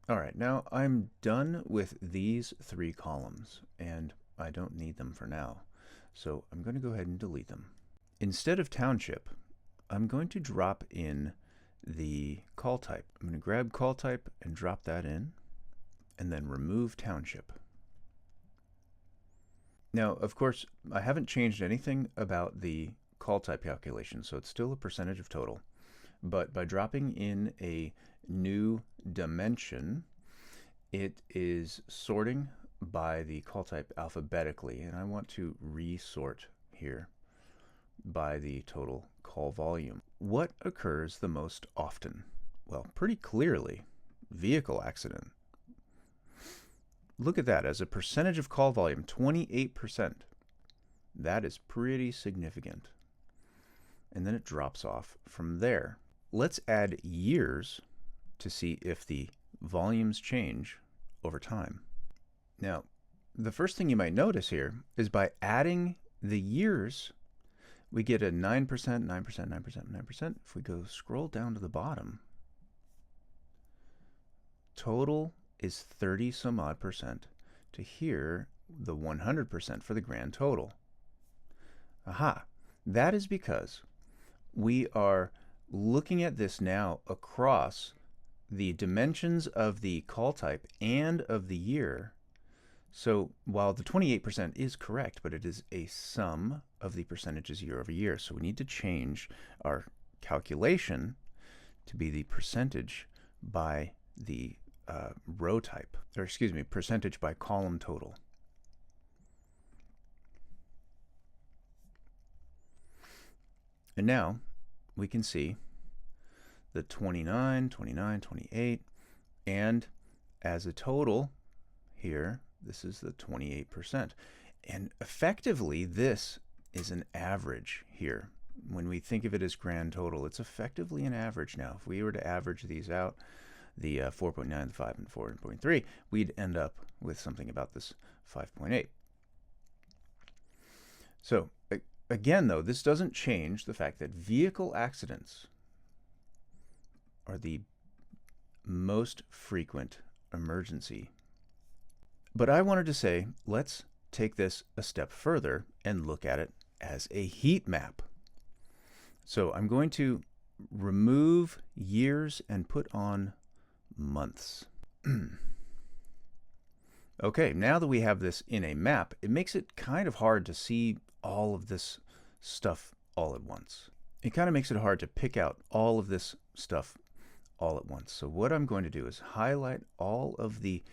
All right, now I'm done with these three columns, and I don't need them for now. So I'm going to go ahead and delete them. Instead of township, I'm going to drop in the call type. I'm going to grab call type and drop that in, and then remove township. Now, of course, I haven't changed anything about the call type calculation, so it's still a percentage of total. But by dropping in a new dimension, it is sorting by the call type alphabetically, and I want to resort here by the total call volume. What occurs the most often? Well, pretty clearly, vehicle accident. Look at that, as a percentage of call volume, 28%. That is pretty significant. And then it drops off from there. Let's add years to see if the volumes change over time. Now, the first thing you might notice here is by adding the years, we get a 9%, 9%, 9%, 9%. If we go scroll down to the bottom, total is 30 some odd percent to here the 100% for the grand total. Aha, that is because we are looking at this now across the dimensions of the call type and of the year. So while the 28% is correct, but it is a sum of the percentages year over year. So we need to change our calculation to be the percentage by the row type, or excuse me, percentage by column total. And now we can see the 29, 29, 28, and as a total here, this is the 28%. And effectively, this is an average here. When we think of it as grand total, it's effectively an average now. If we were to average these out, the 4.9, the 5, and 4.3, we'd end up with something about this 5.8. So again, though, this doesn't change the fact that vehicle accidents are the most frequent emergency. But I wanted to say, let's take this a step further and look at it as a heat map. So I'm going to remove years and put on months. Okay, now that we have this in a map, it makes it kind of hard to see all of this stuff all at once. It kind of makes it hard to pick out all of this stuff all at once. So what I'm going to do is highlight all of the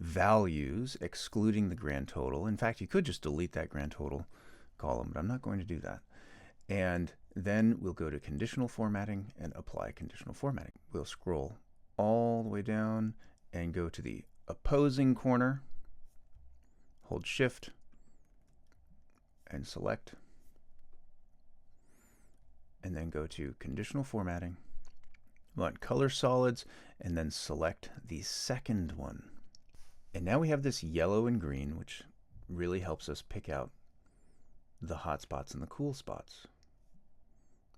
values excluding the grand total. In fact, you could just delete that grand total column, but I'm not going to do that. And then we'll go to conditional formatting and apply conditional formatting. We'll scroll all the way down and go to the opposing corner, hold shift and select, and then go to conditional formatting. We want color solids, and then select the second one. And now we have this yellow and green, which really helps us pick out the hot spots and the cool spots.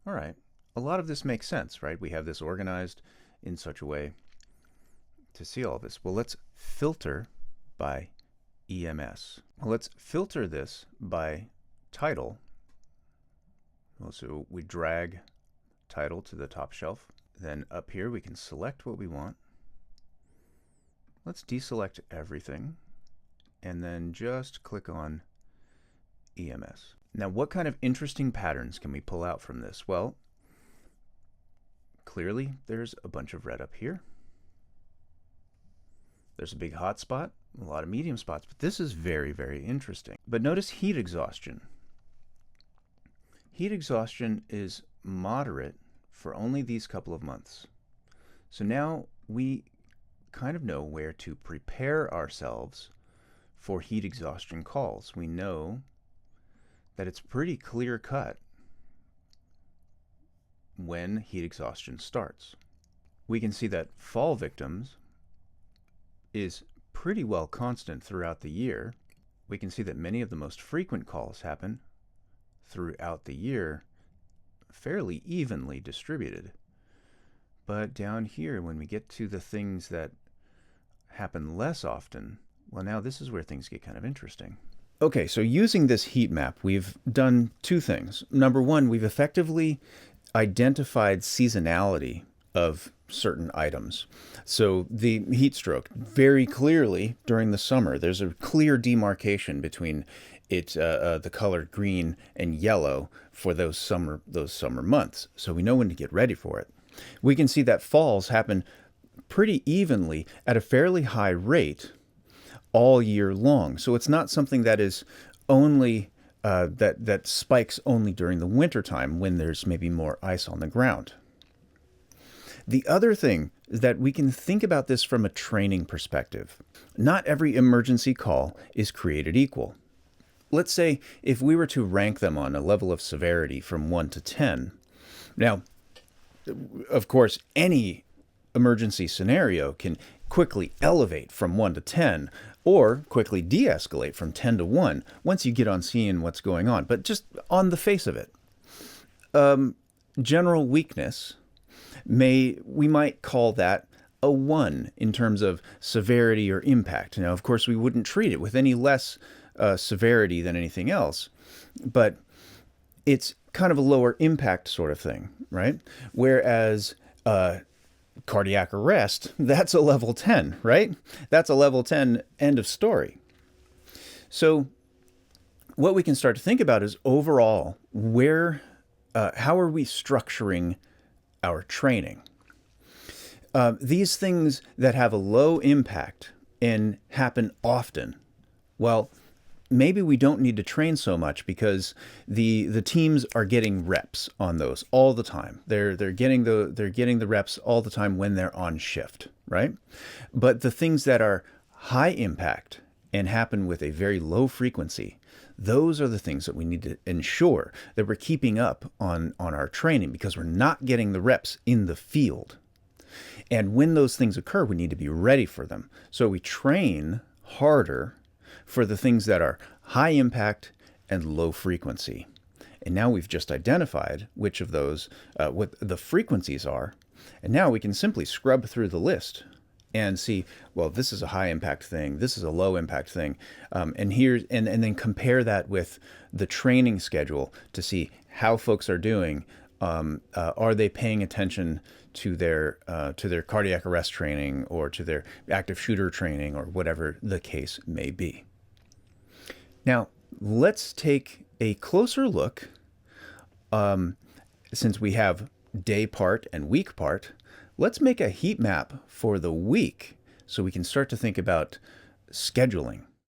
All right, a lot of this makes sense, right? We have this organized in such a way to see all of this. Well, let's filter by EMS. Well, let's filter this by title. Well, so we drag title to the top shelf. Then up here we can select what we want. Let's deselect everything and then just click on EMS. Now, what kind of interesting patterns can we pull out from this? Well, clearly there's a bunch of red up here. There's a big hot spot, a lot of medium spots, but this is very, very interesting. But notice heat exhaustion. Heat exhaustion is moderate for only these couple of months. So now we kind of know where to prepare ourselves for heat exhaustion calls. We know that it's pretty clear cut when heat exhaustion starts. We can see that fall victims is pretty well constant throughout the year. We can see that many of the most frequent calls happen throughout the year, fairly evenly distributed. But down here, when we get to the things that happen less often, well, now this is where things get kind of interesting. Okay, so using this heat map, we've done two things. Number one, we've effectively identified seasonality of certain items. So the heat stroke, very clearly during the summer, there's a clear demarcation between the color green and yellow for those summer months. So we know when to get ready for it. We can see that falls happen pretty evenly at a fairly high rate all year long. So it's not something that is only that spikes only during the winter time when there's maybe more ice on the ground. The other thing is that we can think about this from a training perspective. Not every emergency call is created equal. Let's say if we were to rank them on a level of severity from 1 to 10. Now, of course, any emergency scenario can quickly elevate from 1 to 10 or quickly de-escalate from 10 to 1 once you get on seeing what's going on. But just on the face of it, general weakness, we might call that a 1 in terms of severity or impact. Now, of course, we wouldn't treat it with any less severity than anything else, but it's kind of a lower impact sort of thing, right? Whereas cardiac arrest, that's a level 10, right? That's a level 10, end of story. So what we can start to think about is overall, how are we structuring our training? These things that have a low impact and happen often, well, maybe we don't need to train so much because the teams are getting reps on those all the time. They're getting the reps all the time when they're on shift, right? But the things that are high impact and happen with a very low frequency, those are the things that we need to ensure that we're keeping up on our training, because we're not getting the reps in the field. And when those things occur, we need to be ready for them. So we train harder for the things that are high impact and low frequency. And now we've just identified which of those, what the frequencies are. And now we can simply scrub through the list and see, well, this is a high impact thing, this is a low impact thing, and then compare that with the training schedule to see how folks are doing. Are they paying attention to their cardiac arrest training or to their active shooter training or whatever the case may be? Now, let's take a closer look, since we have day part and week part. Let's make a heat map for the week so we can start to think about scheduling.